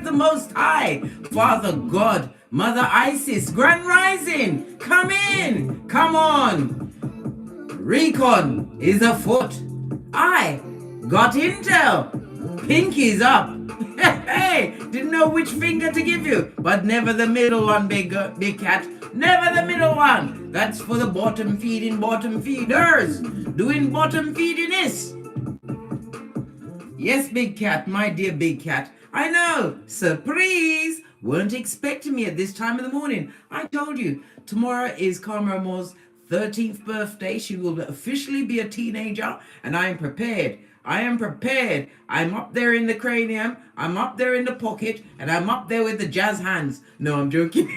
the Most High, Father God, Mother Isis, Grand Rising, come in, come on. Recon is afoot. I got intel. Pinky's up. Hey, didn't know which finger to give you, but never the middle one, big cat. Never the middle one. That's for the bottom feeders doing bottom feediness. Yes, big cat, my dear big cat. I know, surprise. Weren't expecting me at this time of the morning. I told you, tomorrow is Karma Moore's 13th birthday. She will officially be a teenager, and I am prepared. I am prepared. I'm up there in the cranium, I'm up there in the pocket, and I'm up there with the jazz hands. No, I'm joking.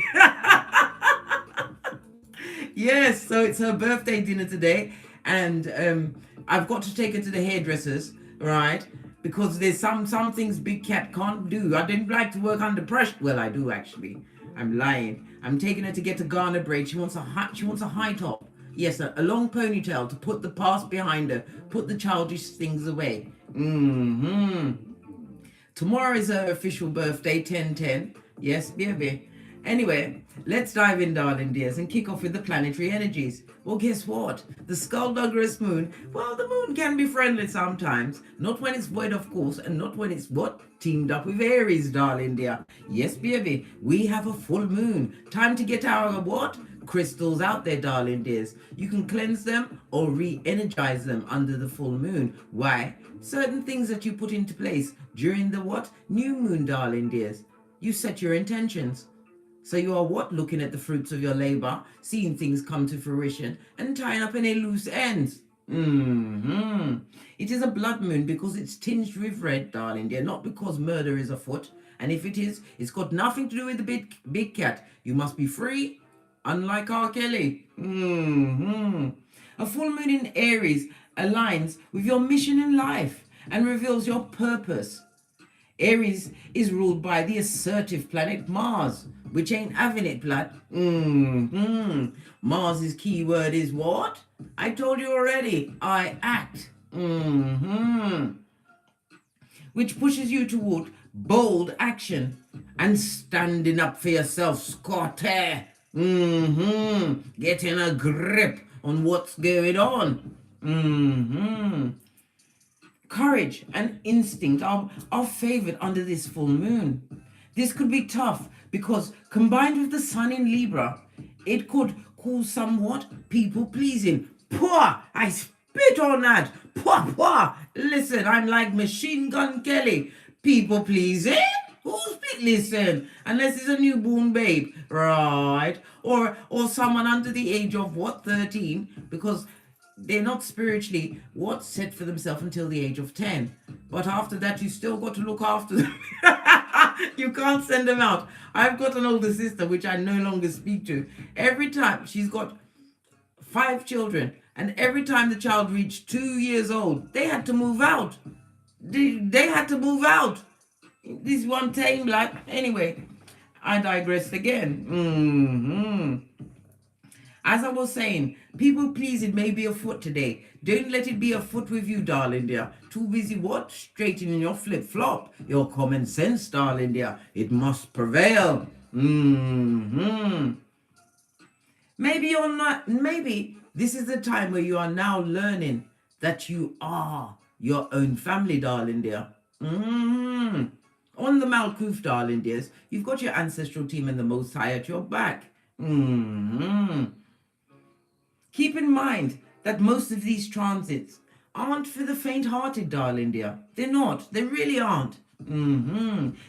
Yes, so it's her birthday dinner today, and I've got to take her to the hairdressers, right? Because there's some things Big Cat can't do. I didn't like to work under pressure. Well, I do actually. I'm lying. I'm taking her to get a Ghana braid. She wants a high top. Yes, a long ponytail to put the past behind her, put the childish things away. Tomorrow is her official birthday, 10/10. Yes, baby. Anyway, let's dive in, darling dears, and kick off with the planetary energies. Well, guess what? The Skullduggerous moon, well, the moon can be friendly sometimes. Not when it's void, of course, and not when it's what? Teamed up with Aries, darling dear. Yes, baby, we have a full moon. Time to get our what? Crystals out there, darling dears. You can cleanse them or re-energize them under the full moon. Why? Certain things that you put into place during the what? New moon, darling dears. You set your intentions. So you are what? Looking at the fruits of your labor, seeing things come to fruition, and tying up any loose ends. It is a blood moon because it's tinged with red, darling dear, not because murder is afoot. And if it is, it's got nothing to do with the big cat. You must be free, unlike R. Kelly. A full moon in Aries aligns with your mission in life and reveals your purpose. Aries is ruled by the assertive planet Mars, which ain't having it, blood. Mars's keyword is what? I told you already. I act. Which pushes you toward bold action and standing up for yourself, Scotty. Getting a grip on what's going on. Courage and instinct are favored under this full moon. This could be tough because combined with the sun in Libra, it could cause somewhat people pleasing. Pwah! I spit on that. Pwah, pwah. Listen, I'm like Machine Gun Kelly. People pleasing? Who's listen? Unless it's a newborn babe, right? Or someone under the age of what, 13? Because they're not spiritually what set for themselves until the age of 10. But after that, you still got to look after them. You can't send them out. I've got an older sister which I no longer speak to. Every time she's got 5 children, and every time the child reached 2 years old, they had to move out. They had to move out. This one time, like, anyway, I digressed again. As I was saying, people pleasing may be afoot today. Don't let it be afoot with you, darling dear. Too busy what? Straightening your flip-flop. Your common sense, darling dear. It must prevail. Maybe you're not, maybe this is the time where you are now learning that you are your own family, darling dear. On the Malkuth, darling dears, you've got your ancestral team and the Most High at your back. Keep in mind that most of these transits aren't for the faint-hearted, darling dear. They're not. They really aren't.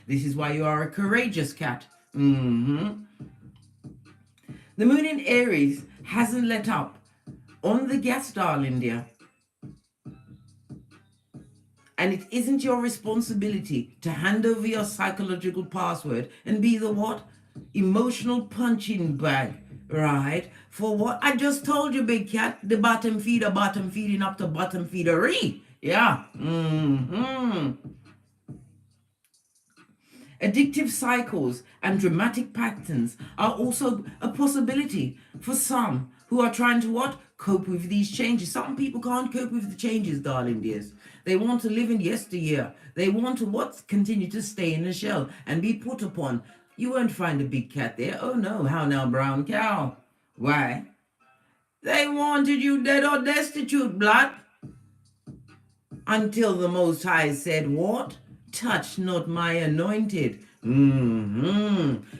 This is why you are a courageous cat. The moon in Aries hasn't let up on the gas, darling dear. And it isn't your responsibility to hand over your psychological password and be the what? Emotional punching bag, right? For what? I just told you, big cat, the bottom feeding up to bottom feedery. Yeah. Addictive cycles and dramatic patterns are also a possibility for some who are trying to what? Cope with these changes. Some people can't cope with the changes, darling dears. They want to live in yesteryear. They want to what? Continue to stay in the shell and be put upon. You won't find a big cat there. Oh no, how now, brown cow? Why? They wanted you dead or destitute, blood. Until the Most High said what? Touch not my anointed.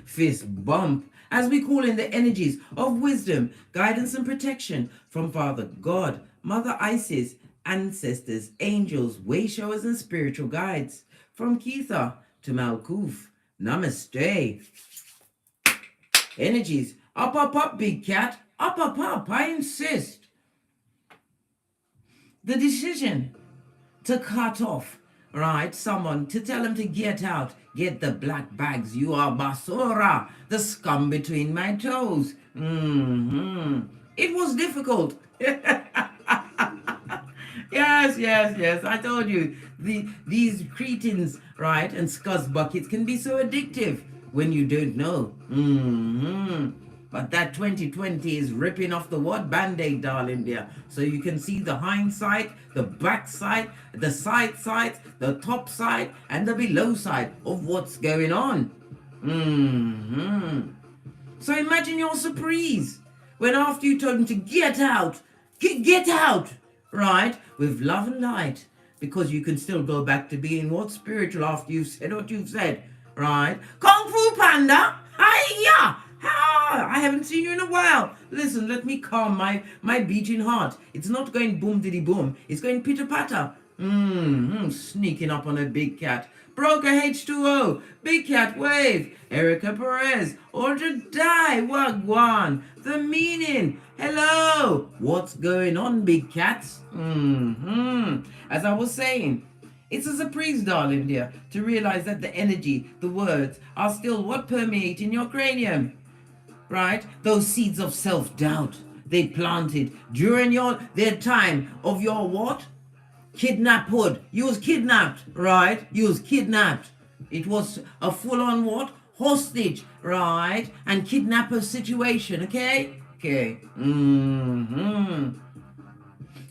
Fist bump. As we call in the energies of wisdom, guidance and protection from Father God, Mother Isis, ancestors, angels, way showers and spiritual guides. From Keitha to Malkuth. Namaste. Energies. Up, up, up, big cat. Up, up, up. I insist. The decision to cut off, right, someone, to tell them to get out, get the black bags, you are basura, the scum between my toes. It was difficult. Yes, I told you, these cretins, right, and scuzz buckets can be so addictive when you don't know. But that 2020 is ripping off the what? Band-Aid, darling dear. So you can see the hindsight, the backside, the side sides, the top side, and the below side of what's going on. So imagine your surprise when after you told him to get out, get out, right? With love and light. Because you can still go back to being what? Spiritual after you've said what you've said, right? Kung Fu Panda, hiya! I haven't seen you in a while. Listen, let me calm my beating heart. It's not going boom diddy boom. It's going pitter patter. Sneaking up on a big cat. Broker H2O. Big cat wave. Erica Perez. Or to die. Wagwan. The meaning. Hello. What's going on, big cats? As I was saying, it's a surprise, darling dear, to realize that the energy, the words, are still what permeate in your cranium. Right? Those seeds of self-doubt they planted during their time of your what? Kidnaphood. You was kidnapped, right? You was kidnapped. It was a full-on what? Hostage, right? And kidnapper situation, okay? Okay.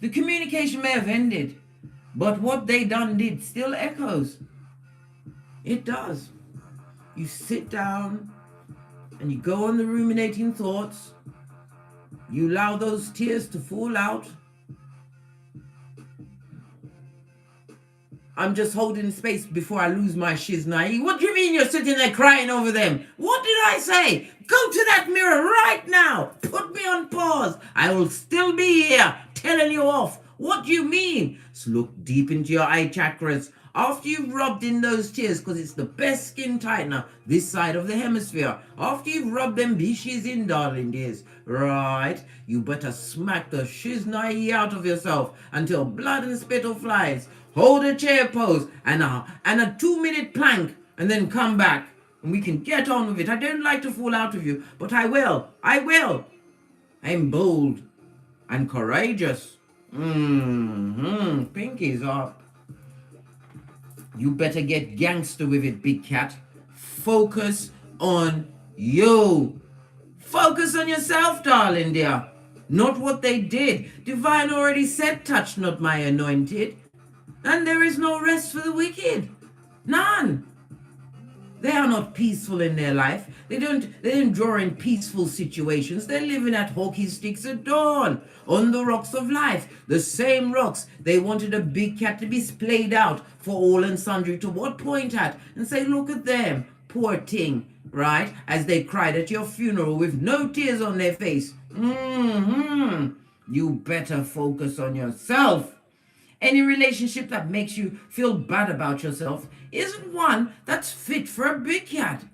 The communication may have ended, but what they done did still echoes. It does. You sit down and you go on the ruminating thoughts. You allow those tears to fall out. I'm just holding space before I lose my shiznai. What do you mean you're sitting there crying over them? What did I say? Go to that mirror right now. Put me on pause. I will still be here telling you off. What do you mean? So look deep into your eye chakras. After you've rubbed in those tears, because it's the best skin tightener this side of the hemisphere. After you've rubbed them bishies in, darling dears, right? You better smack the shiznai out of yourself until blood and spittle flies. Hold a chair pose and a 2-minute plank, and then come back. And we can get on with it. I don't like to fall out of you, but I will. I'm bold and courageous. Pinkies up. You better get gangster with it, big cat. Focus on you. Focus on yourself, darling dear. Not what they did. Divine already said, touch not my anointed. And there is no rest for the wicked. None. They are not peaceful in their life. They don't draw in peaceful situations. They're living at hockey sticks at dawn, on the rocks of life. The same rocks they wanted a big cat to be splayed out for all and sundry to what point at and say, look at them, poor thing, right? As they cried at your funeral with no tears on their face. You better focus on yourself. Any relationship that makes you feel bad about yourself isn't one that's fit for a big cat.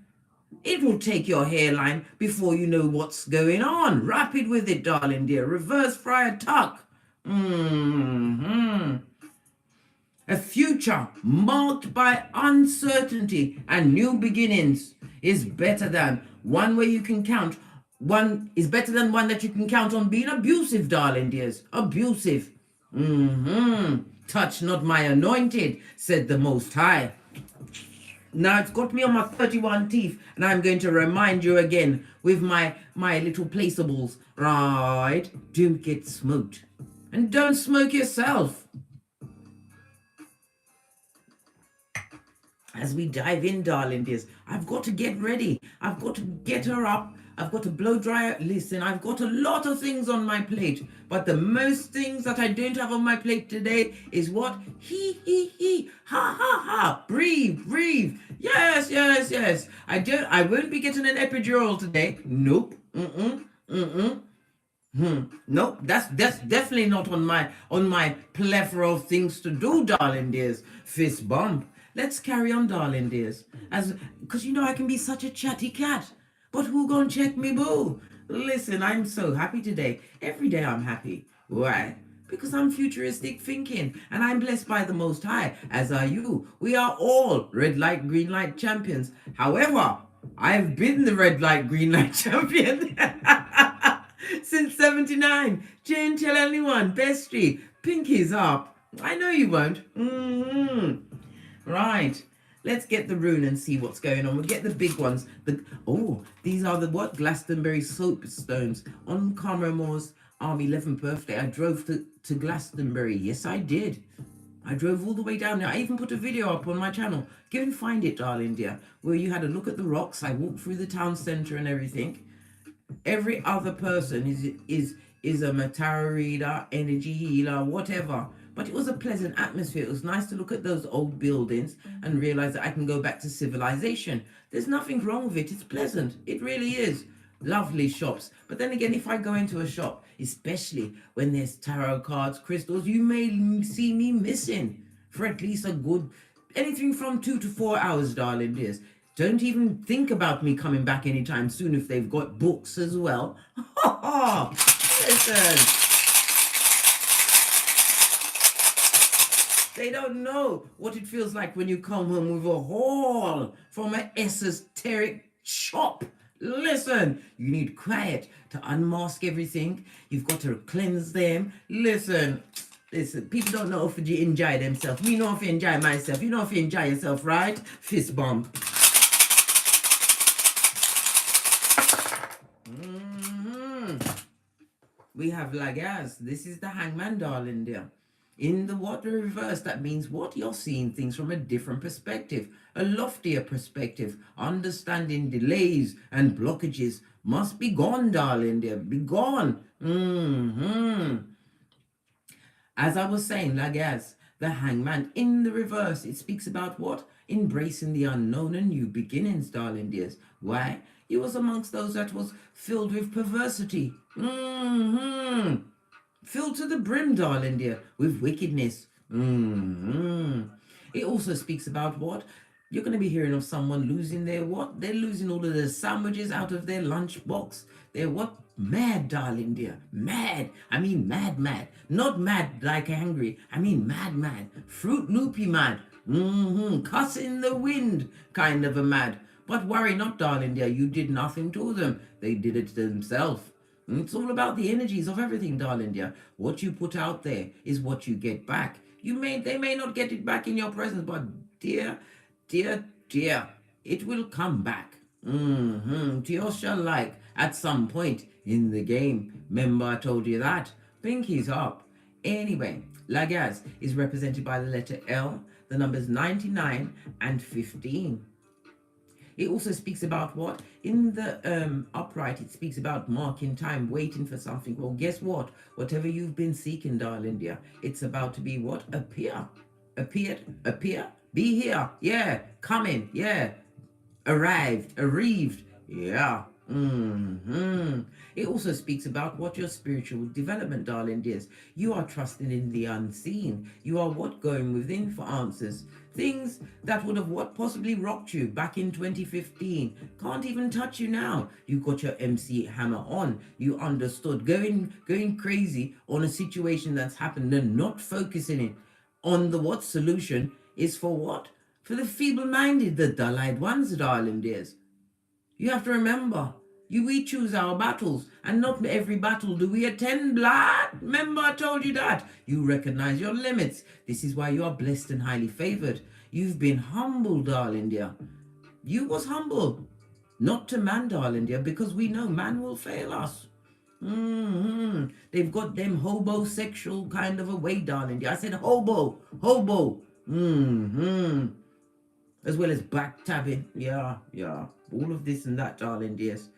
It will take your hairline before you know what's going on. Rapid with it, darling dear. Reverse friar tuck. A future marked by uncertainty and new beginnings is better than one where you can count. One is better than one that you can count on being abusive, darling dears. Abusive. Touch not my anointed, said the Most High. Now it's got me on my 31 teeth, and I'm going to remind you again with my little placeables. Right? Don't get smoked. And don't smoke yourself. As we dive in, darling dears, I've got to get ready. I've got to get her up. I've got to blow dry her. Listen, I've got a lot of things on my plate, but the most things that I don't have on my plate today is what? He, ha, ha, ha. Breathe, breathe. Yes, yes, yes. I won't be getting an epidural today. Nope. Nope, that's definitely not on my plethora of things to do, darling dears. Fist bump. Let's carry on, darling dears. Because you know I can be such a chatty cat. But who gonna check me, boo? Listen, I'm so happy today. Every day I'm happy. Why? Because I'm futuristic thinking, and I'm blessed by the Most High, as are you. We are all red light, green light champions. However, I've been the red light, green light champion since 79. Jane, tell anyone. Bestry, pinkies up. I know you won't. Right. Let's get the rune and see what's going on. We'll get the big ones. These are the what? Glastonbury soapstones. On Karma Moore's 11th birthday, I drove to Glastonbury. Yes, I did. I drove all the way down there. I even put a video up on my channel. Go and find it, darling dear, where you had a look at the rocks. I walked through the town centre and everything. Every other person is a tarot reader, energy healer, whatever. But it was a pleasant atmosphere. It was nice to look at those old buildings and realize that I can go back to civilization. There's nothing wrong with it. It's pleasant. It really is. Lovely shops. But then again, if I go into a shop, especially when there's tarot cards, crystals, you may see me missing for at least a good, anything from 2 to 4 hours, darling dears. Don't even think about me coming back anytime soon if they've got books as well. Listen. They don't know what it feels like when you come home with a haul from an esoteric shop. Listen, you need quiet to unmask everything. You've got to cleanse them. Listen, people don't know if you enjoy themselves. Me know if you enjoy myself. You know if you enjoy yourself, right? Fist bump. We have Lagaz. This is the Hangman, darling dear. In the water reverse, that means what? You're seeing things from a different perspective, a loftier perspective. Understanding delays and blockages must be gone, darling dear. Be gone. As I was saying, Lagaz, the Hangman, in the reverse, it speaks about what? Embracing the unknown and new beginnings, darling dears. Why? He was amongst those that was filled with perversity. Filled to the brim, darling dear, with wickedness. It also speaks about what? You're going to be hearing of someone losing their what? They're losing all of their sandwiches out of their lunchbox. They're what? Mad, darling dear. Mad. I mean mad, mad. Not mad like angry. I mean mad, mad. Fruit loopy mad. Cuss in the wind kind of a mad. But worry not, darling dear. You did nothing to them. They did it to themselves. It's all about the energies of everything, darling dear. What you put out there is what you get back. They may not get it back in your presence, but dear, it will come back. To your shall like at some point in the game. Remember I told you that? Pinky's up. Anyway, Lagaz is represented by the letter L, the numbers 99 and 15. It also speaks about what? In the upright, it speaks about marking time, waiting for something. Well, guess what? Whatever you've been seeking, darling dear, it's about to be what? Appear. Be here. Yeah. Coming. Yeah. Arrived. Yeah. It also speaks about what your spiritual development, darling dears. You are trusting in the unseen. You are what? Going within for answers. Things that would have what possibly rocked you back in 2015 can't even touch you now. You got your MC hammer on. You understood. Going crazy on a situation that's happened and not focusing it on the what solution is for what? For the feeble-minded, the dull-eyed ones, darling dears. You have to remember, we choose our battles, and not every battle do we attend, blood. Remember I told you that. You recognize your limits. This is why you are blessed and highly favored. You've been humble, darling dear. You was humble. Not to man, darling dear, because we know man will fail us. They've got them hobosexual kind of a way, darling dear. I said hobo. As well as backstabbing. Yeah. All of this and that, darling dears.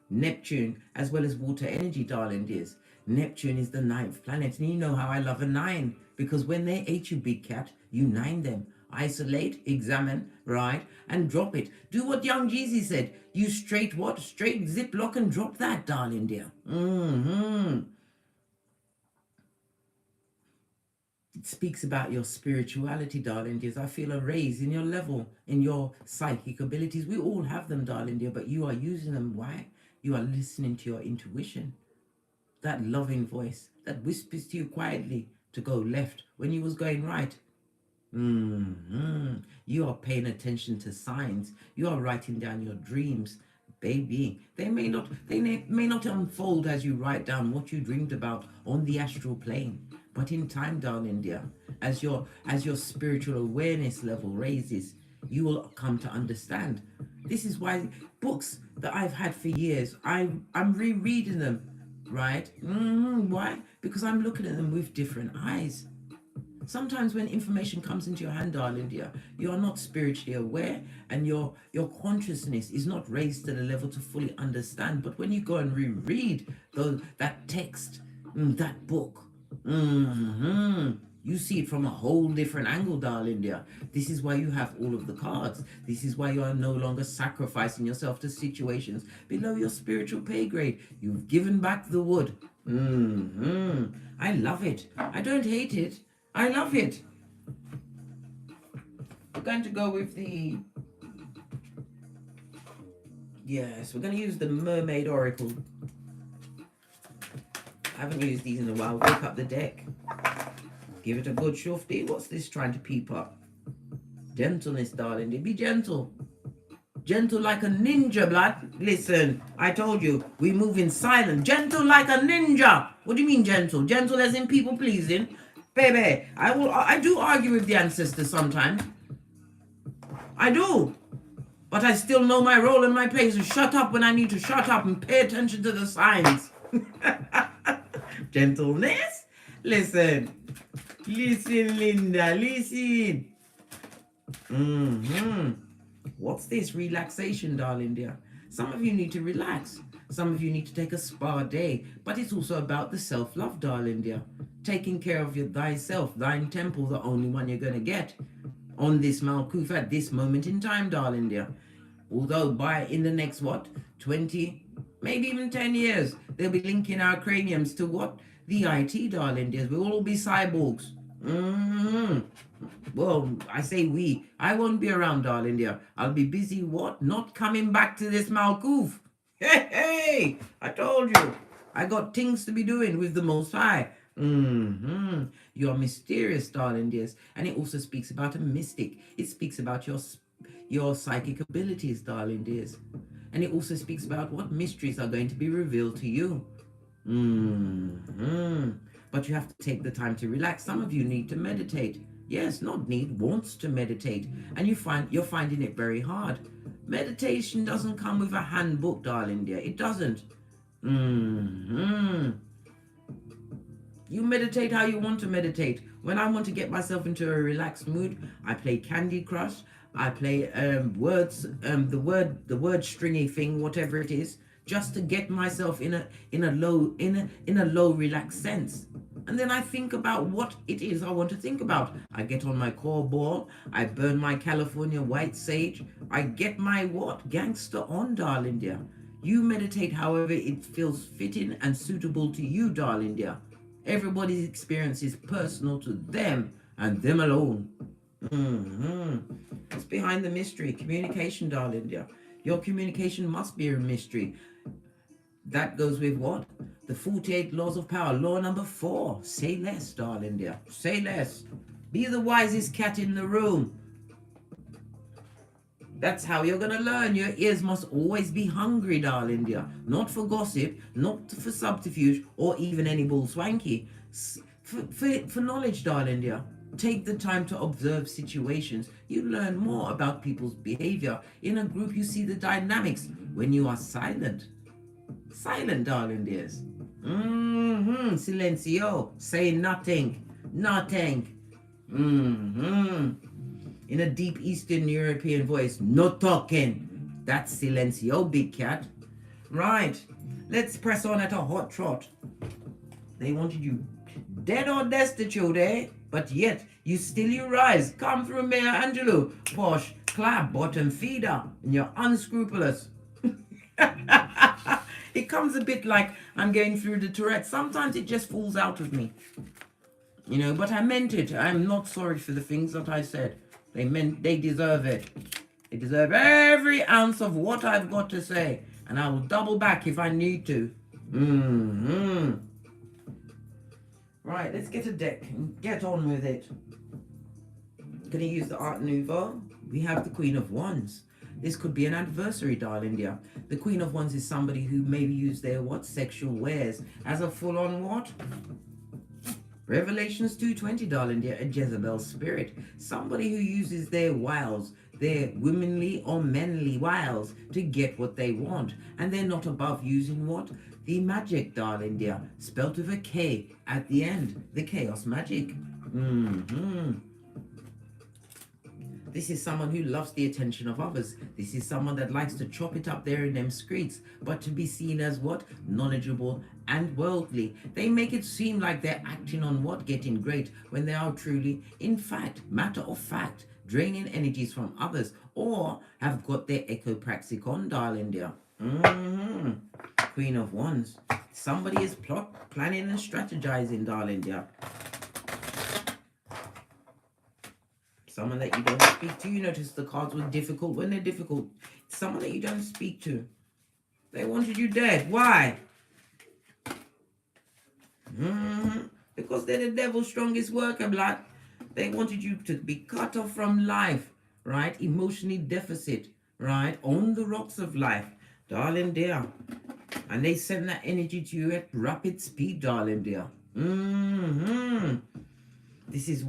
Neptune, as well as water energy, darling dears. Neptune is the 9th planet, and you know how I love a 9, because when they ate you, big cat, you 9 them. Isolate, examine, right, and drop it. Do what young Jeezy said. You straight what? Straight ziplock and drop that, darling dear. It speaks about your spirituality, darling dears. I feel a raise in your level, in your psychic abilities. We all have them, darling dear, but you are using them. Why? You are listening to your intuition. That loving voice that whispers to you quietly to go left when you was going right. You are paying attention to signs. You are writing down your dreams, baby. They may not unfold as you write down what you dreamed about on the astral plane, but in time, darling dear, as your spiritual awareness level raises, you will come to understand. This is why books that I've had for years, I'm rereading them, right? Why? Because I'm looking at them with different eyes. Sometimes when information comes into your hand, darling dear, you are not spiritually aware, and your consciousness is not raised to the level to fully understand. But when you go and reread that text, that book, you see it from a whole different angle, darling dear. This is why you have all of the cards. This is why you are no longer sacrificing yourself to situations below your spiritual pay grade. You've given back the wood. I love it. I don't hate it. I love it. We're going to go with the... Yes, we're going to use the Mermaid Oracle. I haven't used these in a while. Wake up the deck. Give it a good shufty. What's this trying to peep up? Gentleness, darling. Be gentle. Gentle like a ninja, blood. Listen, I told you, we move in silence. Gentle like a ninja. What do you mean gentle? Gentle as in people pleasing? Baby, I do argue with the ancestors sometimes. I do. But I still know my role and my place to shut up when I need to shut up and pay attention to the signs. Gentleness? Listen, Linda, listen. What's this? Relaxation, darling dear. Some of you need to relax. Some of you need to take a spa day. But it's also about the self-love, darling dear. Taking care of thyself, thine temple, the only one you're going to get on this Malkuth at this moment in time, darling dear. Although in the next, 20, maybe even 10 years, they'll be linking our craniums to the IT, darling dears. We'll all be cyborgs. Well, I say we. I won't be around, darling dear. I'll be busy, not coming back to this Malkuth. Hey, I told you. I got things to be doing with the Most High. You are mysterious, darling dears. And it also speaks about a mystic. It speaks about your psychic abilities, darling dears. And it also speaks about what mysteries are going to be revealed to you. But you have to take the time to relax. Some of you need to meditate. Yes, not need, wants to meditate. And you're finding it very hard. Meditation doesn't come with a handbook, darling dear. It doesn't. You meditate how you want to meditate. When I want to get myself into a relaxed mood, I play Candy Crush. I play the word stringy thing, whatever it is, just to get myself in a low relaxed sense. And then I think about what it is I want to think about. I get on my core ball. I burn my California white sage. I get my gangster on, darling dear. You meditate however it feels fitting and suitable to you, darling dear. Everybody's experience is personal to them and them alone. It's behind the mystery. Communication, darling dear. Your communication must be a mystery. That goes with what? The 48 laws of power. Law number 4. Say less, darling dear. Say less. Be the wisest cat in the room. That's how you're going to learn. Your ears must always be hungry, darling dear. Not for gossip, not for subterfuge, or even any bull swanky. For knowledge, darling dear. take the time to observe situations. You learn more about people's behavior. In a group, you see the dynamics when you are silent. Silent, darling dears. Silencio. Say nothing. Nothing. In a deep Eastern European voice. No talking. That's silencio, big cat. Right. Let's press on at a hot trot. They wanted you dead or destitute, eh? But yet, you rise. Come through, Mayor Angelou. Posh, clap, bottom feeder. And you're unscrupulous. It comes a bit like I'm going through the Tourette. Sometimes it just falls out of me. You know, but I meant it. I'm not sorry for the things that I said. They deserve it. They deserve every ounce of what I've got to say. And I will double back if I need to. Right, let's get a deck and get on with it. Gonna use the Art Nouveau. We have the Queen of Wands. This could be an adversary, darling dear. The Queen of Wands is somebody who maybe used their sexual wares as a full-on Revelations 2:20, darling dear, a Jezebel spirit. Somebody who uses their wiles, their womanly or manly wiles to get what they want. And they're not above using the magic, darling dear, spelt with a K at the end, the chaos magic. This is someone who loves the attention of others. This is someone that likes to chop it up there in them streets, but to be seen as knowledgeable and worldly. They make it seem like they're acting on getting great, when they are truly, in fact, matter of fact, draining energies from others, or have got their echopraxic on, darling dear. Queen of Wands. Somebody is planning and strategizing, darling dear. Someone that you don't speak to. You notice the cards were difficult when they're difficult. Someone that you don't speak to. They wanted you dead. Why? Because they're the devil's strongest worker, blood. They wanted you to be cut off from life, right? Emotionally deficit, right? On the rocks of life, darling dear. And they send that energy to you at rapid speed, darling dear. This is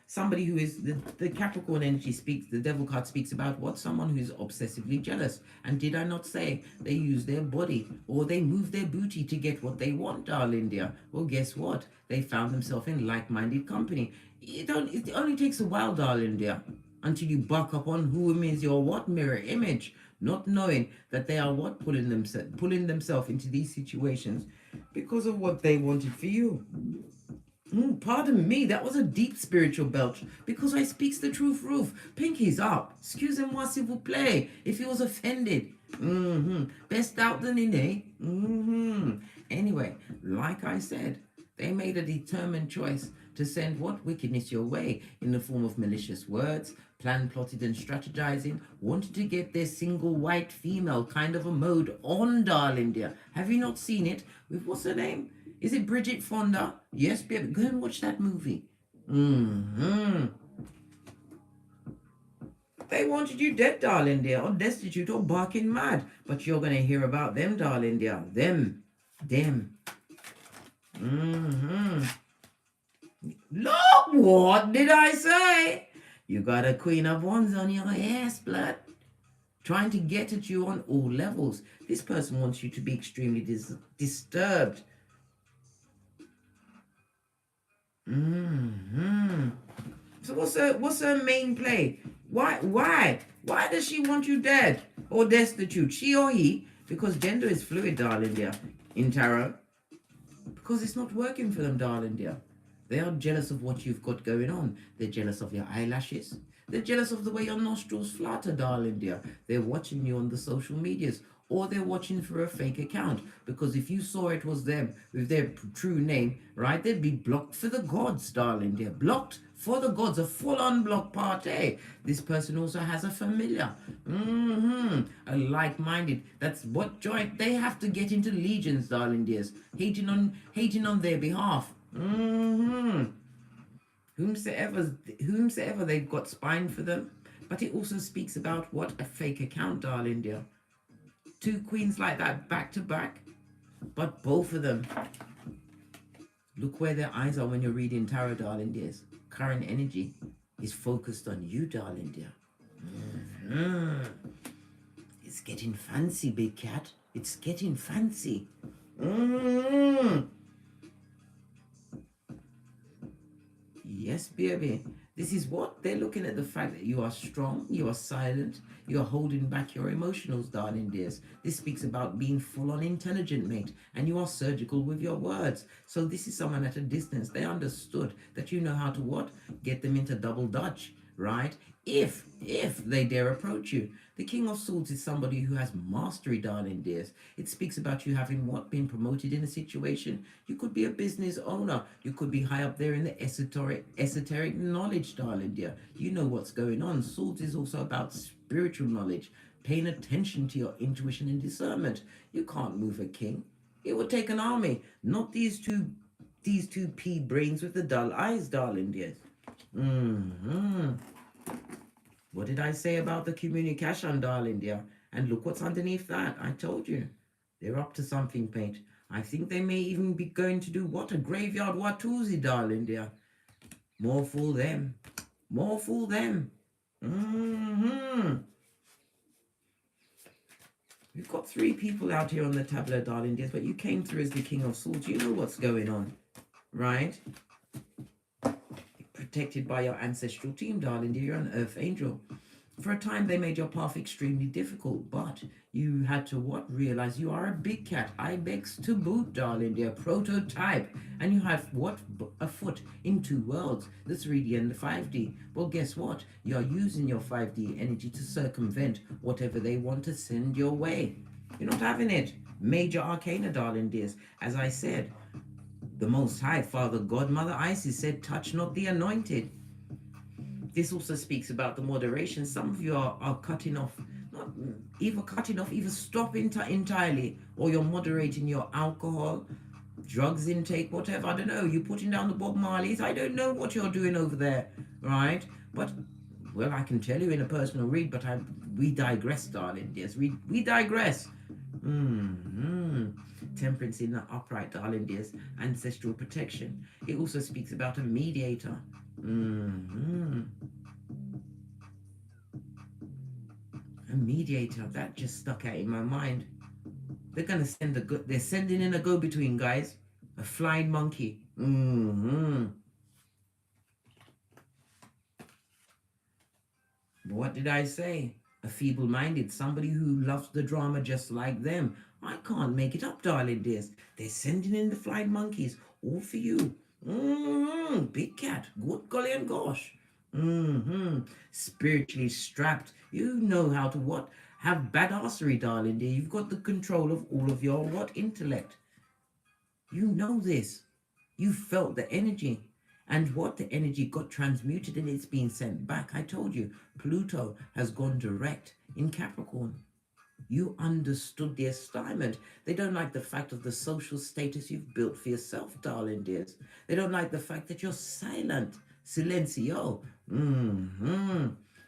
somebody who is the Capricorn energy speaks, the devil card speaks about someone who's obsessively jealous. And did I not say they use their body or they move their booty to get what they want, darling dear? Well, guess what? They found themselves in like-minded company. It only takes a while, darling dear, until you buck up on who is your mirror image, not knowing that they are pulling themselves into these situations because of what they wanted for you. Pardon me, that was a deep spiritual belch, because I speaks the truth, roof. Pinkies up. Excusez-moi, s'il vous plaît, if he was offended. Best out than in, eh? Anyway, like I said, they made a determined choice to send wickedness your way in the form of malicious words, planned, plotted, and strategizing, wanted to get their single white female kind of a mode on, darling dear. Have you not seen it? With what's her name? Is it Bridget Fonda? Yes, baby. Go and watch that movie. They wanted you dead, darling dear, or destitute, or barking mad. But you're going to hear about them, darling dear. Them. Look, what did I say? You got a Queen of Wands on your ass, blood. Trying to get at you on all levels. This person wants you to be extremely disturbed. So what's her main play? Why does she want you dead or destitute? She or he? Because gender is fluid, darling dear, in tarot. Because it's not working for them, darling dear. They are jealous of what you've got going on. They're jealous of your eyelashes. They're jealous of the way your nostrils flutter, darling dear. They're watching you on the social medias, or they're watching through a fake account. Because if you saw it was them with their true name, right, they'd be blocked for the gods, darling dear. Blocked for the gods, a full-on block party. This person also has a familiar, a like-minded. That's what joy. They have to get into legions, darling dears, hating on their behalf. Whomsoever they've got spine for them. But it also speaks about a fake account, darling dear. Two queens like that back to back, but both of them, look where their eyes are when you're reading tarot, darling dears. current energy is focused on you, darling dear. Mm-hmm. It's getting fancy, big cat. It's getting fancy. Mm-hmm. Yes, baby. This is what they're looking at, the fact that you are strong, you are silent, you are holding back your emotionals, darling dears. This speaks about being full on intelligent, mate, and you are surgical with your words. So this is someone at a distance. They understood that you know how to what? Get them into double dutch, right? If they dare approach you. The King of Swords is somebody who has mastery, darling dears. It speaks about you having what? Been promoted in a situation. You could be a business owner. You could be high up there in the esoteric knowledge, darling dear. You know what's going on. Swords is also about spiritual knowledge, paying attention to your intuition and discernment. You can't move a king. It would take an army, not these two pea brains with the dull eyes, darling dears. Mm-hmm. What did I say about the communication, darling dear? And look what's underneath that. I told you. They're up to something, mate. I think they may even be going to do what? A graveyard Watusi, darling dear. More fool them. More fool them. Mm-hmm. We've got 3 people out here on the tableau, darling dears, but you came through as the King of Swords. You know what's going on, right? Protected by your ancestral team, darling dear. You're an earth angel. For a time, they made your path extremely difficult, but you had to what? Realize you are a big cat, ibex to boot, darling dear, prototype, and you have what? A foot in 2 worlds, the 3D and the 5D. Well, guess what? You're using your 5D energy to circumvent whatever they want to send your way. You're not having it. Major arcana, darling dears. As I said, the Most High, Father God, Mother Isis said, touch not the anointed. This also speaks about the moderation. Some of you are cutting off, not either cutting off, either stopping entirely, or you're moderating your alcohol, drugs intake, whatever. I don't know. You're putting down the Bob Marleys. I don't know what you're doing over there, right? But, well, I can tell you in a personal read, but we digress, darling. Yes, we digress. Temperance in the upright, darling dears. Ancestral protection. It also speaks about a mediator. A mediator. That just stuck out in my mind. They're gonna send they're sending in a go-between, guys. A flying monkey. What did I say? A feeble-minded, somebody who loves the drama just like them. I can't make it up, darling dears. They're sending in the flying monkeys, all for you. Big cat, good golly and gosh. Spiritually strapped. You know how to what? Have badassery, darling dear. You've got the control of all of your what? Intellect. You know this. You felt the energy. And what? The energy got transmuted and it's being sent back. I told you, Pluto has gone direct in Capricorn. You understood the assignment. They don't like the fact of the social status you've built for yourself, darling dears. They don't like the fact that you're silent. Silencio.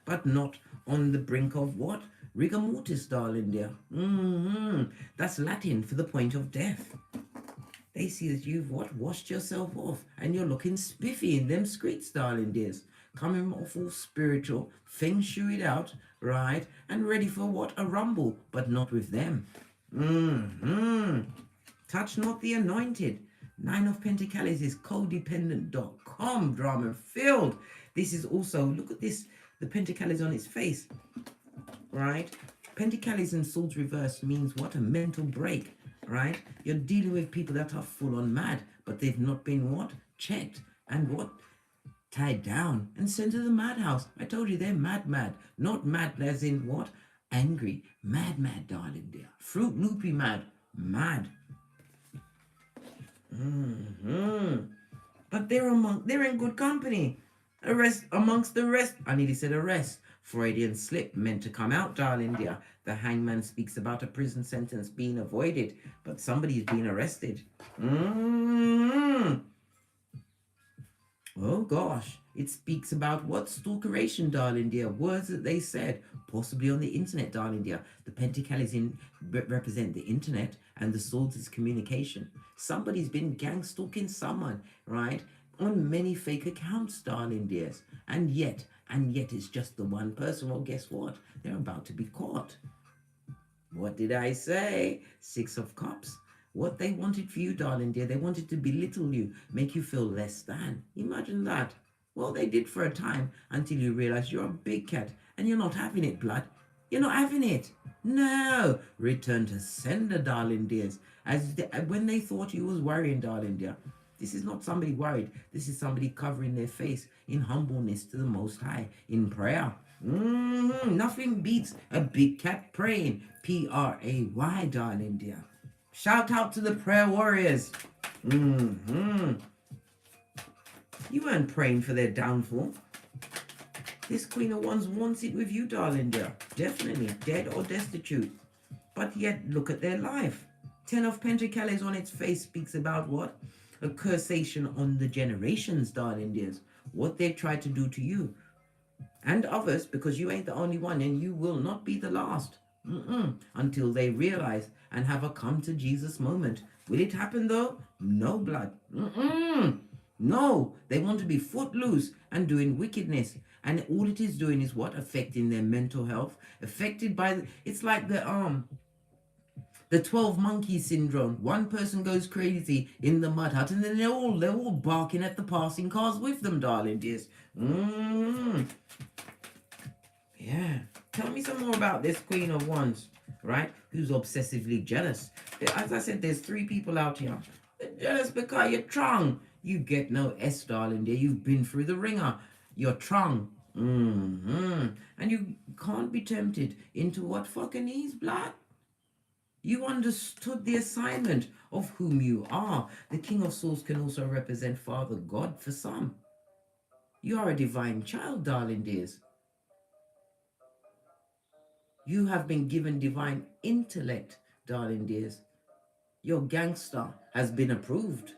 But not on the brink of what? Rigor mortis, darling dear. That's Latin for the point of death. They see that you've what? Washed yourself off and you're looking spiffy in them streets, darling dears. Coming off all spiritual, feng shuied out, right? And ready for what? A rumble, but not with them. Touch not the anointed. 9 of Pentacles is codependent.com, drama filled. This is also, look at this, the Pentacles on its face, right? Pentacles and swords reversed means what? A mental break. Right? You're dealing with people that are full on mad, but they've not been what? Checked and what? Tied down and sent to the madhouse. I told you they're mad. Not mad as in what? Angry. Mad, darling dear. Fruit loopy mad. But they're in good company. Amongst the rest. I nearly said arrest. Freudian slip meant to come out, darling dear. The hangman speaks about a prison sentence being avoided, but somebody's been arrested. Oh gosh, it speaks about what? Stalkeration, darling dear. Words that they said, possibly on the internet, darling dear. The pentacles represent the internet, and the swords is communication. Somebody's been gang stalking someone, right? on many fake accounts, darling dears. And yet it's just the one person. Well, guess what? They're about to be caught. What did I say? Six of Cups. What they wanted for you, darling dear, they wanted to belittle you, make you feel less than. Imagine that. Well, they did for a time until you realize you're a big cat and you're not having it, blood. You're not having it. No. Return to sender, darling dears. When they thought you was worrying, darling dear, this is not somebody worried. This is somebody covering their face in humbleness to the Most High, in prayer. Nothing beats a big cat praying. Pray, darling dear. Shout out to the prayer warriors. You weren't praying for their downfall. This Queen of Wands wants it with you, darling dear. Definitely, dead or destitute. But yet, look at their life. 10 of Pentacles on its face speaks about what? A cursation on the generations, darling dears. What they've tried to do to you. And others, because you ain't the only one, and you will not be the last. Until they realize and have a come to Jesus moment. Will it happen though? No, blood. No, they want to be footloose and doing wickedness. And all it is doing is what? Affecting their mental health. Affected by, it's like the 12 monkey syndrome. One person goes crazy in the mud hut and then they're all barking at the passing cars with them, darling dears. Yeah. Tell me some more about this Queen of Wands, right? Who's obsessively jealous. As I said, there's 3 people out here. They're jealous because you're trung. You get no S, darling dear. You've been through the ringer. You're trung. And you can't be tempted into what fucking is, blood. You understood the assignment of whom you are. The King of Swords can also represent Father God for some. You are a divine child, darling dears. You have been given divine intellect, darling dears. Your gangster has been approved.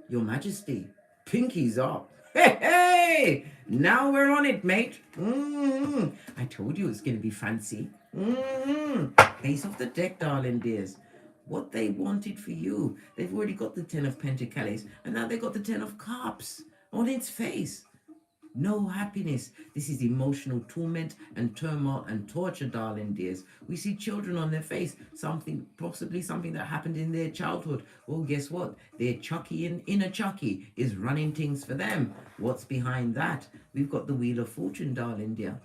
Your Majesty, pinkies up. Hey! Now we're on it, mate. I told you it's going to be fancy. Face of the deck, darling dears. What they wanted for you. They've already got the 10 of Pentacles, and now they got the 10 of Cups on its face. No happiness. This is emotional torment and turmoil and torture, darling dears. We see children on their face. Possibly something that happened in their childhood. Well, guess what? Their Chucky and inner Chucky is running things for them. What's behind that? We've got the Wheel of Fortune, darling dear.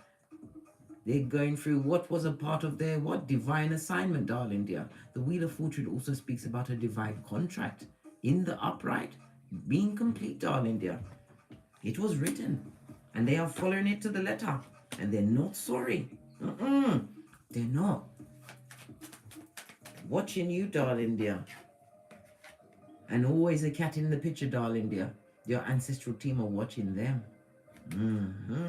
They're going through what was a part of their divine assignment, darling dear. The Wheel of Fortune also speaks about a divine contract in the upright being complete, darling dear. It was written. And they are following it to the letter. And they're not sorry. They're not. Watching you, darling dear. And always a cat in the picture, darling dear. Your ancestral team are watching them.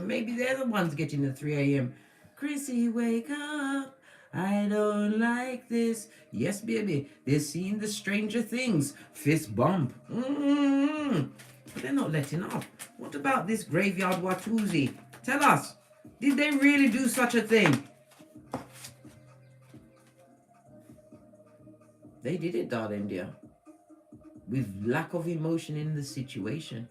Maybe they're the ones getting the 3 a.m. Chrissy, wake up. I don't like this. Yes, baby. They're seeing the Stranger Things. Fist bump. But they're not letting up. What about this graveyard Watusi? Tell us, did they really do such a thing? They did it, darling dear. With lack of emotion in the situation.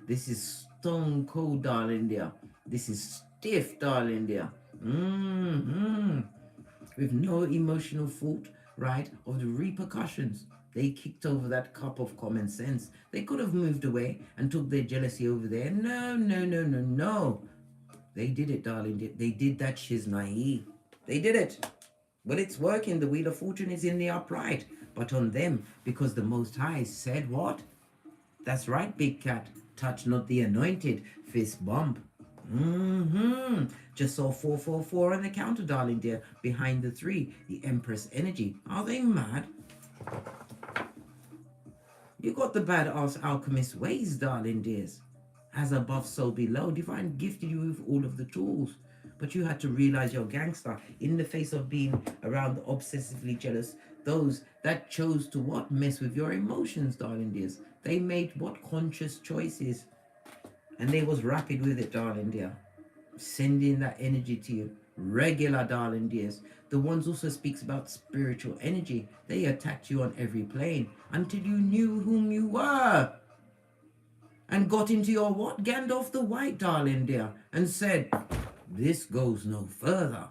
This is stone cold, darling dear. This is stiff, darling dear. With no emotional thought, right, of the repercussions. They kicked over that cup of common sense. They could have moved away and took their jealousy over there. No. They did it, darling. They did that shiznai. They did it. But it's working. The Wheel of Fortune is in the upright. But on them, because the Most High said what? That's right, big cat. Touch not the anointed. Fist bump. Just saw 444 on the counter, darling dear. Behind the 3, the Empress energy. Are they mad? You got the badass alchemist ways, darling dears. As above, so below. Divine gifted you with all of the tools. But you had to realize you're gangster in the face of being around the obsessively jealous. Those that chose to what? Mess with your emotions, darling dears. They made what? Conscious choices. And they was rapid with it, darling dear. Sending that energy to you. Regular, darling dears. The ones also speaks about spiritual energy. They attacked you on every plane until you knew whom you were. and got into your what? Gandalf the White, darling dear, and said, this goes no further.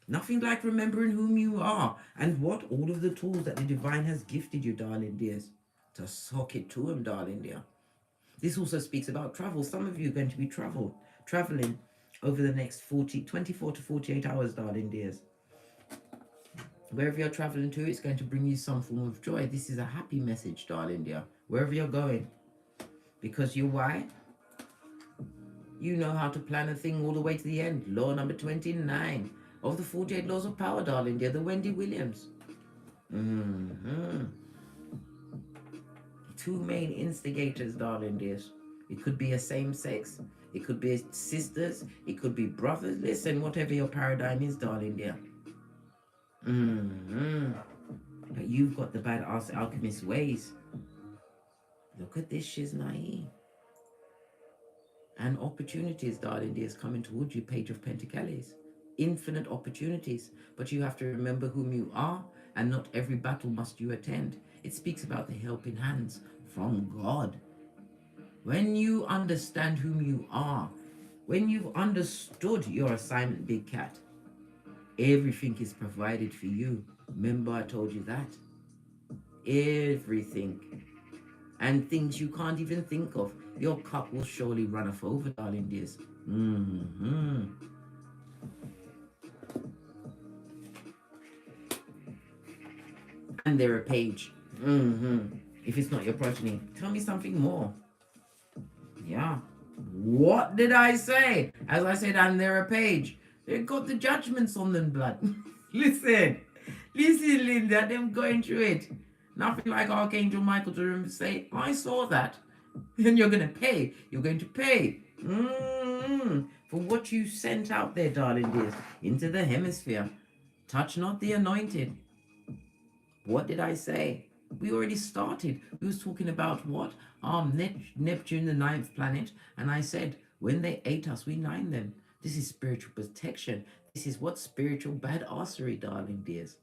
Nothing like remembering whom you are and what all of the tools that the divine has gifted you, darling dears, to sock it to him, darling dear. This also speaks about travel. Some of you are going to be traveling over the next 24 to 48 hours, darling dears. Wherever you're traveling to, it's going to bring you some form of joy. This is a happy message, darling dear. Wherever you're going. Because why? You know how to plan a thing all the way to the end. Law number 29 of the 48 laws of power, darling dear. The Wendy Williams. Two main instigators, darling dears. It could be a same sex. It could be sisters. It could be brothers. Listen, whatever your paradigm is, darling dear. But you've got the badass alchemist ways. Look at this shiznai. And opportunities, darling dears, coming towards you, Page of Pentacles. Infinite opportunities. But you have to remember whom you are, and not every battle must you attend. It speaks about the helping hands from God. When you understand whom you are, when you've understood your assignment, big cat, everything is provided for you. Remember I told you that. Everything. And things you can't even think of. Your cup will surely runneth over, darling dears. And they're a page. If it's not your progeny, tell me something more. Yeah. What did I say? As I said, and they're a page. They've got the judgments on them, blood. Listen, Linda, them going through it. Nothing like Archangel Michael to say, I saw that. And you're going to pay. You're going to pay. For what you sent out there, darling dears, into the hemisphere. Touch not the anointed. What did I say? We already started. We was talking about what? Neptune, the 9th planet. And I said, when they ate us, we nined them. This is spiritual protection. This is what spiritual badassery, darling dears.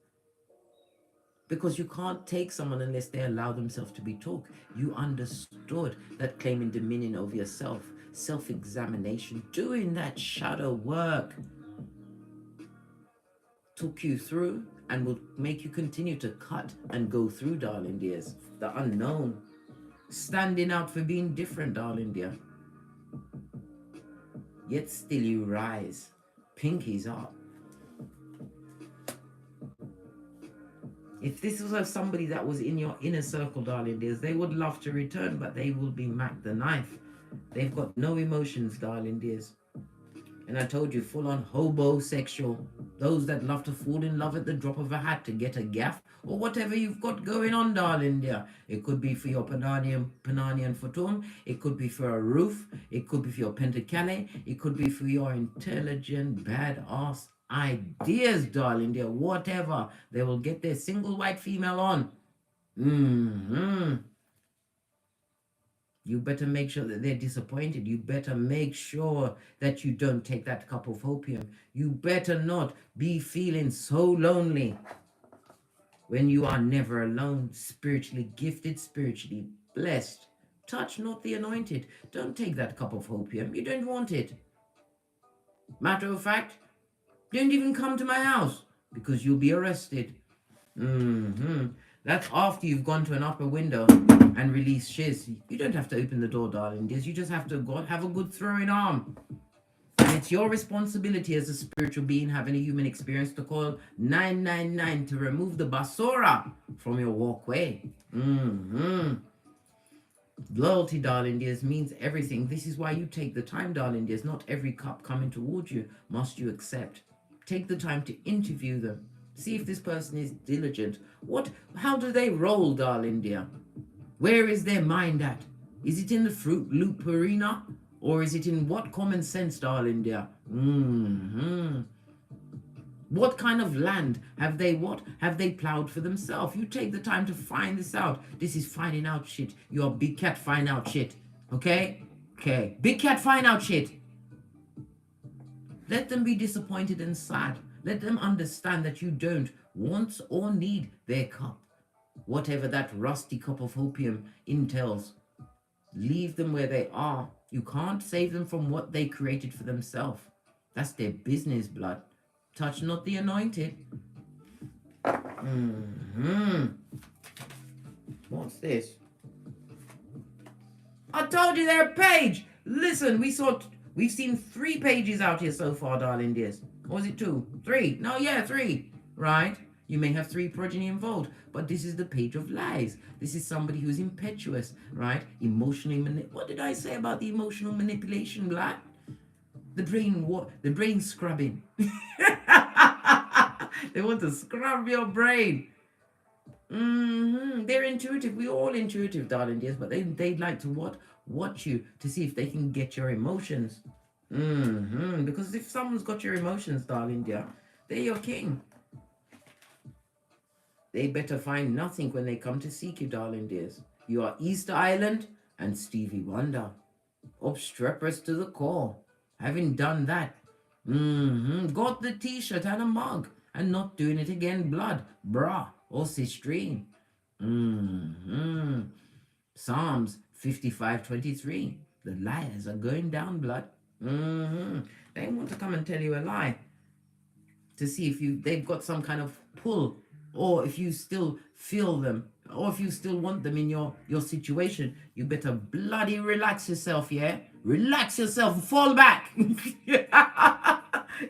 Because you can't take someone unless they allow themselves to be took. You understood that claiming dominion over yourself, self-examination, doing that shadow work took you through and will make you continue to cut and go through, darling dears. The unknown. Standing out for being different, darling dear. Yet still you rise. Pinkies up. If this was somebody that was in your inner circle, darling dears, they would love to return, but they will be Mac the knife. They've got no emotions, darling dears. And I told you, full-on homosexual. Those that love to fall in love at the drop of a hat to get a gaff, or whatever you've got going on, darling dear. It could be for your Pananian Futum. It could be for a roof. It could be for your Pentacale. It could be for your intelligent, badass ideas, darling dear. Whatever. They will get their single white female on. You better make sure that they're disappointed. You better make sure that you don't take that cup of opium. You better not be feeling so lonely when you are never alone, spiritually gifted, spiritually blessed. Touch not the anointed. Don't take that cup of opium. You don't want it. Matter of fact, don't even come to my house because you'll be arrested. That's after you've gone to an upper window and released shiz. You don't have to open the door, darling dears. You just have to go have a good throwing arm. And it's your responsibility as a spiritual being having a human experience to call 999 to remove the basura from your walkway. Loyalty, darling dears, means everything. This is why you take the time, darling dears. Not every cup coming towards you must you accept. Take the time to interview them. See if this person is diligent. How do they roll, darling dear? Where is their mind at? Is it in the Fruit Loop arena? Or is it in what common sense, darling dear? What kind of land have they plowed for themselves? You take the time to find this out. This is finding out shit. You're big cat find out shit. Okay? Okay. Big cat find out shit. Let them be disappointed and sad. Let them understand that you don't want or need their cup. whatever that rusty cup of opium entails. Leave them where they are. You can't save them from what they created for themselves. That's their business, blood. Touch not the anointed. What's this? I told you they're a page. Listen, we've seen 3 pages out here so far, darling dears. Or was it 2? 3? No, yeah, 3. Right? You may have 3 progeny involved, but this is the page of lies. This is somebody who's impetuous, right? Emotionally what did I say about the emotional manipulation, blood? The brain scrubbing. They want to scrub your brain. They're intuitive. We're all intuitive, darling dears, but they'd like to watch you to see if they can get your emotions. Because if someone's got your emotions, darling dear, they're your king. They better find nothing when they come to seek you, darling dears. You are Easter Island and Stevie Wonder. Obstreperous to the core. Having done that, got the t-shirt and a mug, and not doing it again, blood, brah, or sistrine. Psalms 55:23. The liars are going down, blood. They want to come and tell you a lie to see if they've got some kind of pull, or if you still feel them, or if you still want them in your situation. You better bloody relax yourself, yeah? Relax yourself and fall back.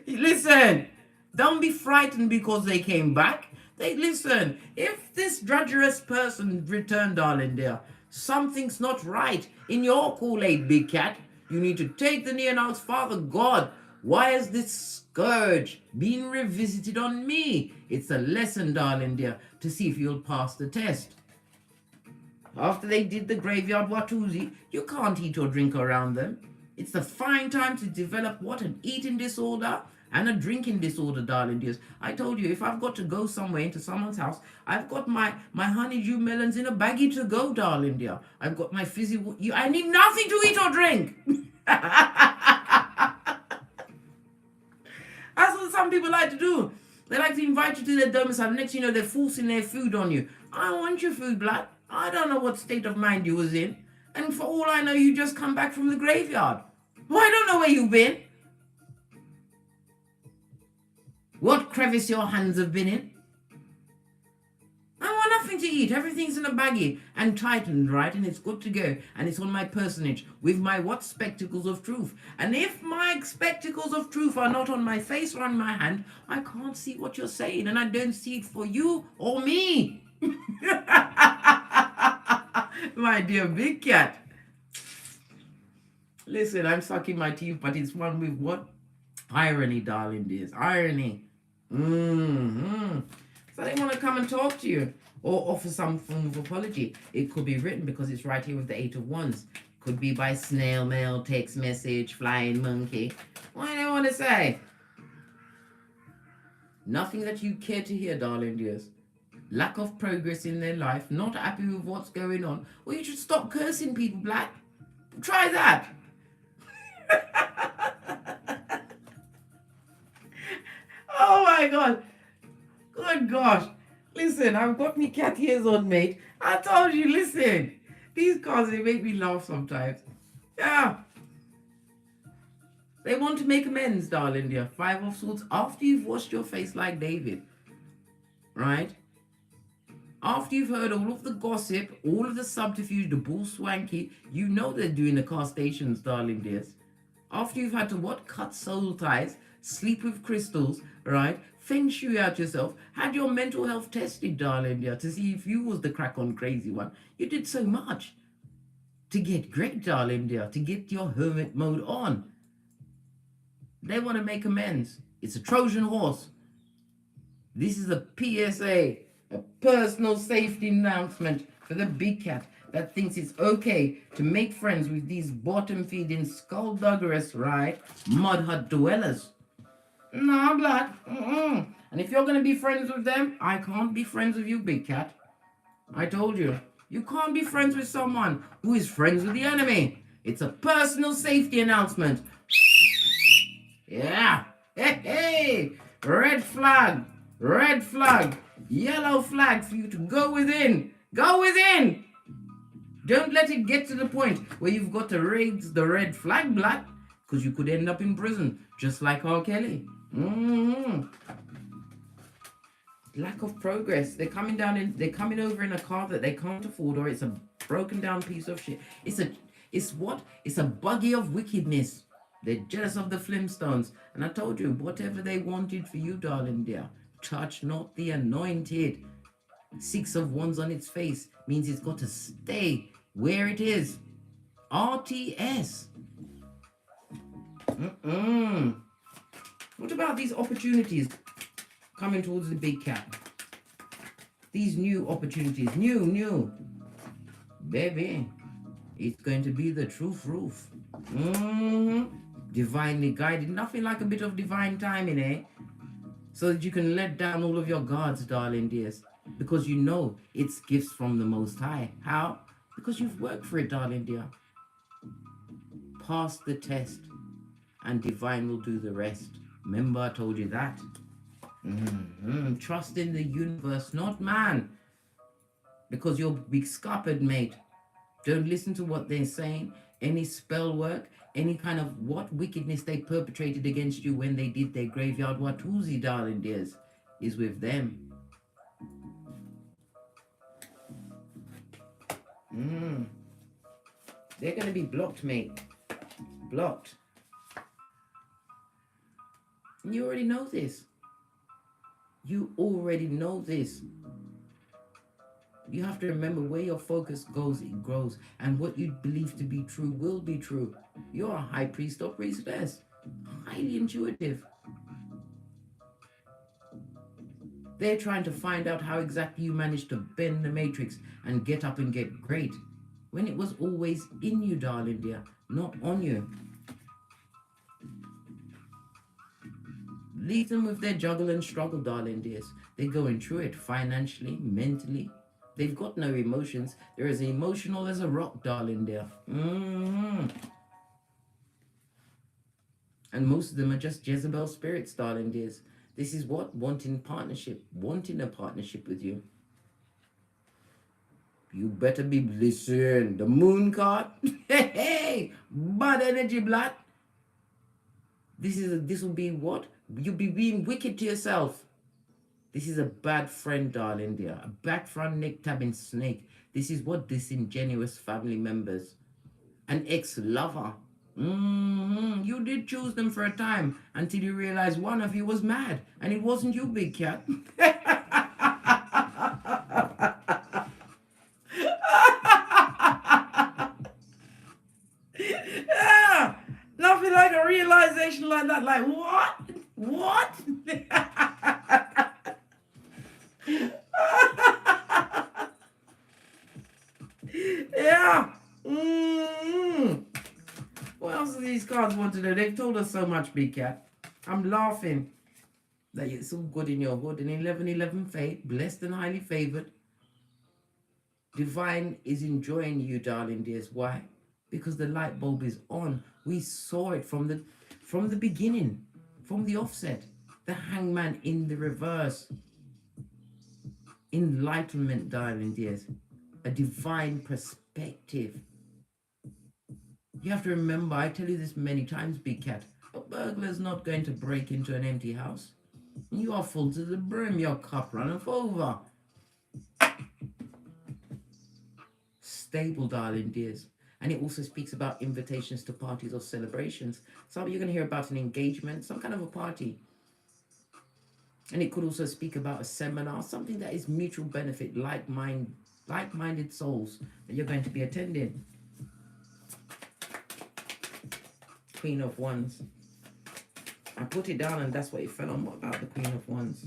Listen, don't be frightened because they came back. Listen, if this drudgerous person returned, darling dear, something's not right in your Kool-Aid, big cat. You need to take the knee and ask, Father God, why is this scourge being revisited on me? It's a lesson, darling dear, to see if you'll pass the test. After they did the graveyard Watusi, you can't eat or drink around them. It's the fine time to develop an eating disorder and a drinking disorder, darling dears. I told you, if I've got to go somewhere into someone's house, I've got my honeydew melons in a baggie to go, darling dear. I've got my fizzy... I need nothing to eat or drink. That's what some people like to do. They like to invite you to their domicile. Next thing you know, they're forcing their food on you. I want your food, blood. I don't know what state of mind you was in. And for all I know, you just come back from the graveyard. Well, I don't know where you've been. What crevice your hands have been in. I want nothing to eat. Everything's in a baggie and tightened, right? And it's good to go. And it's on my personage with my spectacles of truth. And if my spectacles of truth are not on my face or on my hand, I can't see what you're saying. And I don't see it for you or me. My dear big cat. Listen, I'm sucking my teeth, but it's one with what? Irony, darling dears. Irony. So they want to come and talk to you or offer some form of apology. It could be written because it's right here with the 8 of Wands. Could be by snail mail, text message, flying monkey. What do they want to say? Nothing that you care to hear, darling dears. Lack of progress in their life, not happy with what's going on. Well, you should stop cursing people, black. Try that. Oh my God. Good gosh. Listen, I've got me cat ears on, mate. I told you, listen. These cards, they make me laugh sometimes. Yeah. They want to make amends, darling dear. 5 of Swords. After you've washed your face like David. Right? After you've heard all of the gossip, all of the subterfuge, the bull swanky, you know they're doing the castations, darling dears. After you've had to cut soul ties, sleep with crystals, right? Feng shui out yourself, had your mental health tested, darling dear, to see if you was the crack-on crazy one. You did so much to get great, darling dear, to get your hermit mode on. They want to make amends. It's a Trojan horse. This is a PSA. A personal safety announcement for the big cat that thinks it's okay to make friends with these bottom-feeding, skullduggerous, right, mud hut dwellers. No, blood. And if you're going to be friends with them, I can't be friends with you, big cat. I told you. You can't be friends with someone who is friends with the enemy. It's a personal safety announcement. Yeah. Hey, hey. Red flag. Red flag. Yellow flag for you to go within. Go within. Don't let it get to the point where you've got to raise the red flag black, because you could end up in prison, just like R. Kelly. Lack of progress. They're coming down in. They're coming over in a car that they can't afford, or it's a broken down piece of shit. It's what? It's a buggy of wickedness. They're jealous of the Flintstones, and I told you, whatever they wanted for you, darling dear, touch not the anointed. 6 of Wands on its face means it's got to stay where it is. RTS. What about these opportunities coming towards the big cat? These new opportunities. New. Baby, it's going to be the truth roof. Divinely guided. Nothing like a bit of divine timing, eh? So that you can let down all of your guards, darling dears. Because you know it's gifts from the Most High. How? Because you've worked for it, darling dear. Pass the test, and divine will do the rest. Remember, I told you that. Trust in the universe, not man. Because you'll be scuppered, mate. Don't listen to what they're saying. Any spell work, any kind of what wickedness they perpetrated against you when they did their graveyard watusi, darling dears, is with them. They're going to be blocked, mate. Blocked. And you already know this. You already know this. You have to remember where your focus goes, it grows. And what you believe to be true will be true. You're a high priest or priestess. Highly intuitive. They're trying to find out how exactly you managed to bend the matrix and get up and get great, when it was always in you, darling dear, not on you. Leave them with their juggle and struggle, darling dears. They're going through it financially, mentally. They've got no emotions. They're as emotional as a rock, darling dear. And most of them are just Jezebel spirits, darling dears. This is what? Wanting partnership. Wanting a partnership with you. You better be, listen, the moon card. Hey, bad energy, blood. This will be what? You'll be being wicked to yourself. This is a bad friend, darling dear. A back front neck tabbing snake. This is what? Disingenuous family members. An ex-lover. You did choose them for a time until you realized one of you was mad. And it wasn't you, big cat. Yeah, nothing like a realization like that. Like, what? What? Yeah. What else do these cards want to know? They've told us so much, big cat. I'm laughing that it's all good in your hood. An 1111 fate, blessed and highly favored. Divine is enjoying you, darling dears. Why? Because the light bulb is on. We saw it from the beginning, from the offset. The hangman in the reverse. Enlightenment, darling dears. A divine perspective. You have to remember, I tell you this many times, big cat, a burglar's not going to break into an empty house. You are full to the brim, your cup runneth over. Stable, darling dears. And it also speaks about invitations to parties or celebrations. So you're going to hear about an engagement, some kind of a party. And it could also speak about a seminar, something that is mutual benefit, like-minded souls that you're going to be attending. Queen of Wands. I put it down and that's what it fell on. What about the Queen of Wands?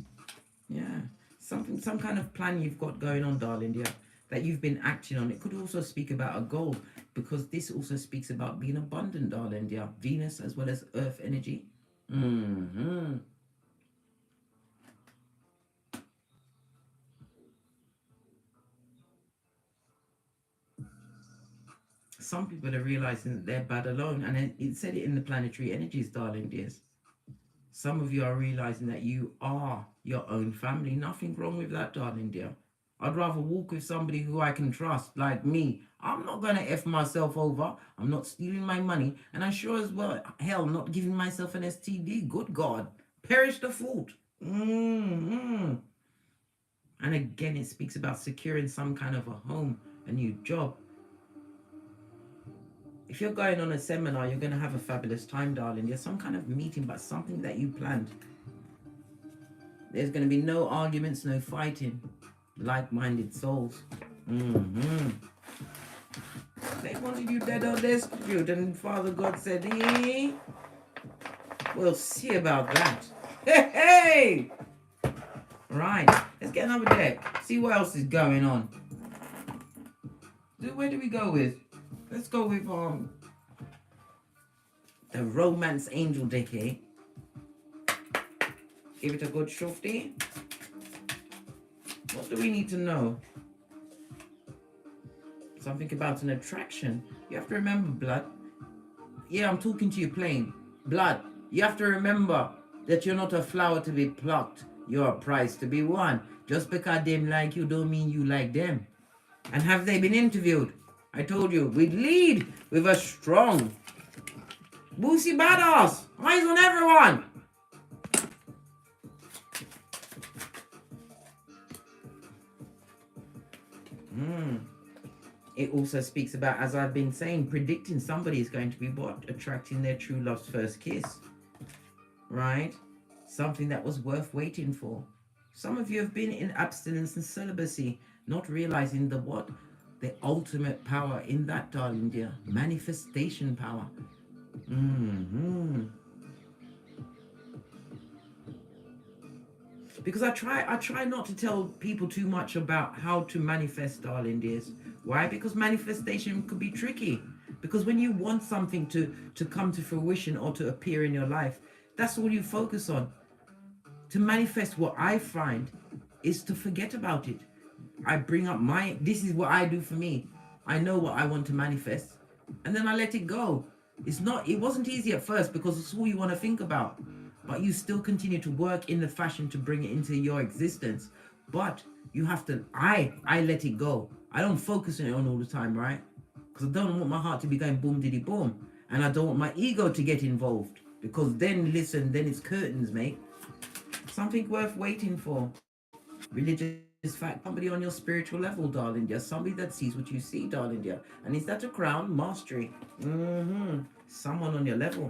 Yeah, some kind of plan you've got going on, darling dear, that you've been acting on. It could also speak about a goal, because this also speaks about being abundant, darling dear. Venus as well as Earth energy. Some people are realizing that they're bad alone, and it said it in the planetary energies, darling dears. Some of you are realizing that you are your own family. Nothing wrong with that, darling dear. I'd rather walk with somebody who I can trust, like me. I'm not going to F myself over. I'm not stealing my money. And I sure as well, hell, not giving myself an STD. Good God. Perish the fault. And again, it speaks about securing some kind of a home, a new job. If you're going on a seminar, you're going to have a fabulous time, darling. There's some kind of meeting, but something that you planned. There's going to be no arguments, no fighting. Like-minded souls. They wanted you dead or destitute, and Father God said, hey, we'll see about that. Hey! Right, let's get another deck. See what else is going on. Where do we go with? Let's go with the Romance Angel deck, eh? Give it a good shufty. What do we need to know? Something about an attraction. You have to remember, blood. Yeah, I'm talking to you plain. Blood, you have to remember that you're not a flower to be plucked. You're a prize to be won. Just because them like you don't mean you like them. And have they been interviewed? I told you, we'd lead with a strong, boozy badass. Eyes on everyone. It also speaks about, as I've been saying, predicting somebody is going to be what? Attracting their true love's first kiss. Right? Something that was worth waiting for. Some of you have been in abstinence and celibacy, not realizing the what? The ultimate power in that, darling dear. Manifestation power. Because I try not to tell people too much about how to manifest, darling dears. Why? Because manifestation could be tricky. Because when you want something to come to fruition or to appear in your life, that's all you focus on. To manifest, what I find is to forget about it. I bring up this is what I do for me. I know what I want to manifest, and then I let it go. It wasn't easy at first because it's all you want to think about. But you still continue to work in the fashion to bring it into your existence. But you have to, I let it go. I don't focus on it all the time, right? Because I don't want my heart to be going boom diddy boom. And I don't want my ego to get involved. Because then it's curtains, mate. Something worth waiting for. Religious fact, somebody on your spiritual level, darling dear. Somebody that sees what you see, darling dear. And is that a crown? Mastery. Someone on your level.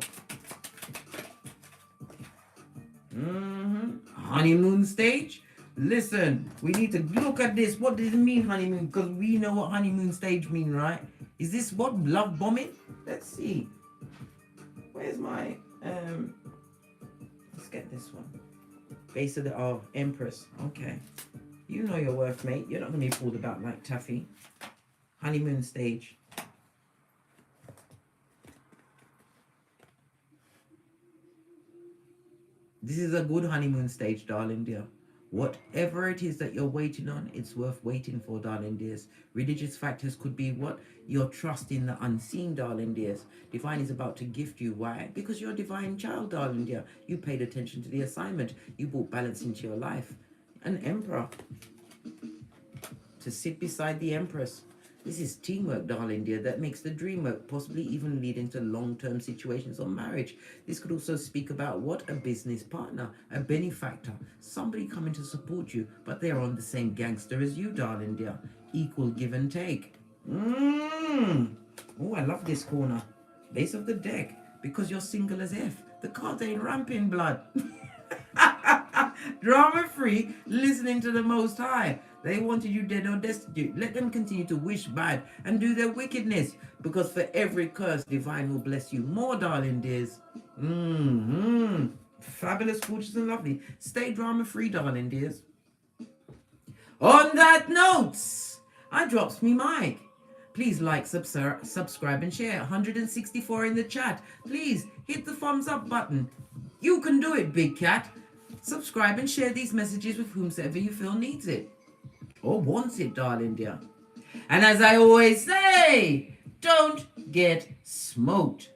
Honeymoon stage. Listen, we need to look at this. What does it mean, honeymoon? Because we know what honeymoon stage mean, right? Is this what? Love bombing? Let's see. Where's my let's get this one. Base of the Empress. Okay. You know your worth, mate. You're not gonna be fooled about like Taffy. Honeymoon stage. This is a good honeymoon stage, darling dear. Whatever it is that you're waiting on, it's worth waiting for, darling dears. Religious factors could be what? Your trust in the unseen, darling dears. Divine is about to gift you. Why? Because you're a divine child, darling dear. You paid attention to the assignment. You brought balance into your life. An emperor. To sit beside the empress. This is teamwork, darling dear, that makes the dream work, possibly even leading to long-term situations or marriage. This could also speak about what? A business partner, a benefactor, somebody coming to support you, but they're on the same gangster as you, darling dear. Equal give and take. Oh, I love this corner. Base of the deck, because you're single as F. The cards ain't ramping, blood. Drama-free, listening to the Most High. They wanted you dead or destitute. Let them continue to wish bad and do their wickedness, because for every curse, divine will bless you more, darling dears. Fabulous, gorgeous, and lovely. Stay drama-free, darling dears. On that note, I drops me mic. Please like, subscribe, and share. 164 in the chat. Please hit the thumbs up button. You can do it, big cat. Subscribe and share these messages with whomsoever you feel needs it. Or wants it, darling dear. And as I always say, don't get smoked.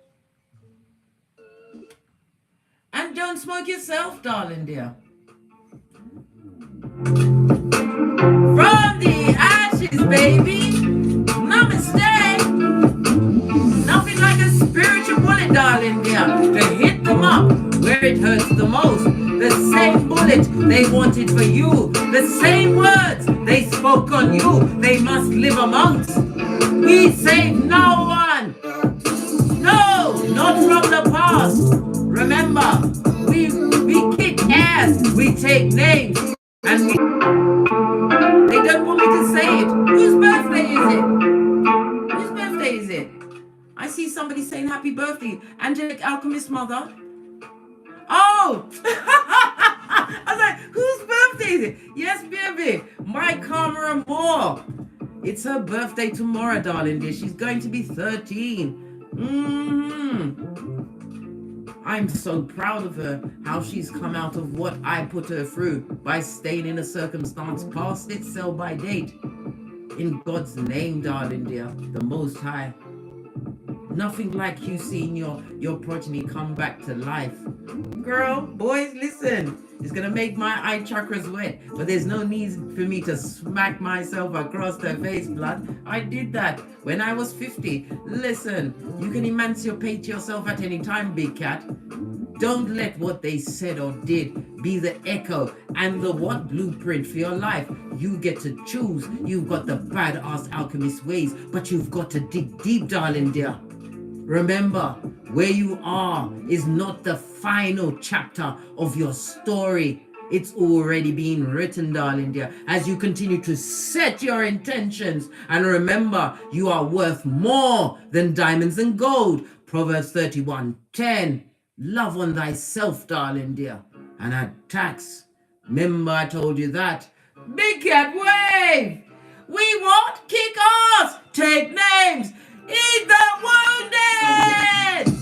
And don't don't smoke yourself, darling dear. From the ashes, baby. Namaste. Nothing like a spiritual bullet, darling dear, to hit them up where it hurts the most. The same bullet they wanted for you, the same words they spoke on you, they must live amongst. We save no one. No, not from the past. Remember, we kick ass, we take names, and they don't want me to say it. Whose birthday is it? Whose birthday is it? I see somebody saying happy birthday. Angelic Alchemist Mother. Oh! I was like, whose birthday is it? Yes, baby. My Karma and more. It's her birthday tomorrow, darling dear. She's going to be 13. I'm so proud of her, how she's come out of what I put her through by staying in a circumstance past its sell-by date. In God's name, darling dear, the Most High. Nothing like you seeing your progeny come back to life. Girl, boys, listen. It's going to make my eye chakras wet. But there's no need for me to smack myself across the face, blood. I did that when I was 50. Listen, you can emancipate yourself at any time, big cat. Don't let what they said or did be the echo and the what blueprint for your life. You get to choose. You've got the badass alchemist ways, but you've got to dig deep, darling dear. Remember, where you are is not the final chapter of your story. It's already been written, darling dear, as you continue to set your intentions. And remember, you are worth more than diamonds and gold. Proverbs 31:10. Love on thyself, darling dear, and attacks. Remember I told you that. Big cat wave! We what? Kick ass! Take names! Eat the wounded!